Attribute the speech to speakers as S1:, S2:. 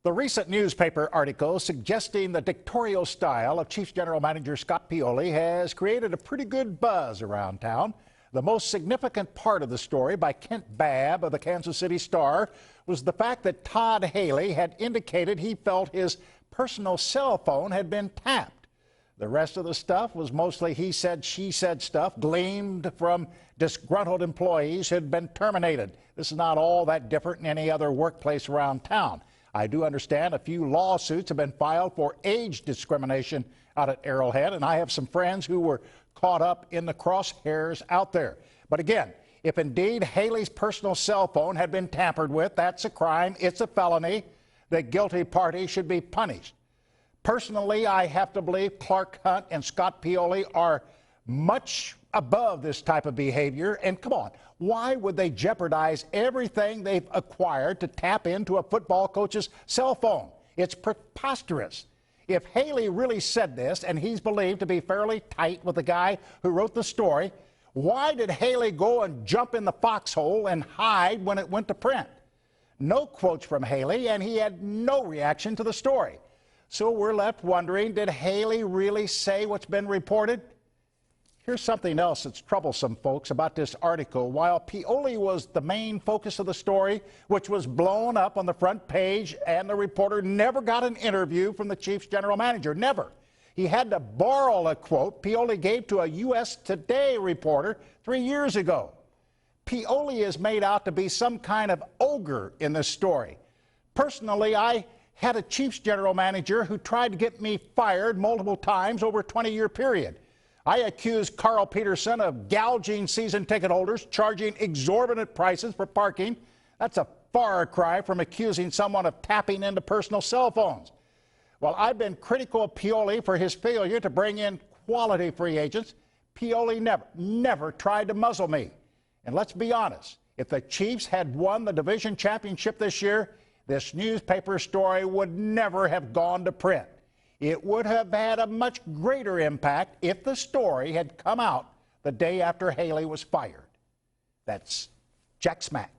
S1: The recent newspaper article suggesting the dictatorial style of Chiefs General Manager Scott Pioli has created a pretty good buzz around town. The most significant part of the story by Kent Babb of the Kansas City Star was the fact that Todd Haley had indicated he felt his personal cell phone had been tapped. The rest of the stuff was mostly he said, she said stuff gleaned from disgruntled employees who had been terminated. This is not all that different in any other workplace around town. I do understand a few lawsuits have been filed for age discrimination out at Arrowhead, and I have some friends who were caught up in the crosshairs out there. But again, if indeed Haley's personal cell phone had been tampered with, that's a crime, it's a felony. The guilty party should be punished. Personally, I have to believe Clark Hunt and Scott Pioli are much above this type of behavior. And come on, why would they jeopardize everything they've acquired to tap into a football coach's cell phone? It's preposterous. If Haley really said this, and he's believed to be fairly tight with the guy who wrote the story, why did Haley go and jump in the foxhole and hide when it went to print? No quotes from Haley, and he had no reaction to the story. So we're left wondering, did Haley really say what's been reported? Here's something else that's troublesome, folks, about this article. While Pioli was the main focus of the story, which was blown up on the front page, and the reporter never got an interview from the Chiefs general manager, never. He had to borrow a quote Pioli gave to a U.S. Today reporter 3 years ago. Pioli is made out to be some kind of ogre in this story. Personally, I had a Chiefs general manager who tried to get me fired multiple times over a 20-year period. I accused Carl Peterson of gouging season ticket holders, charging exorbitant prices for parking. That's a far cry from accusing someone of tapping into personal cell phones. While I've been critical of Pioli for his failure to bring in quality free agents, Pioli never tried to muzzle me. And let's be honest, if the Chiefs had won the division championship this year, this newspaper story would never have gone to print. It would have had a much greater impact if the story had come out the day after Haley was fired. That's Jack Smack.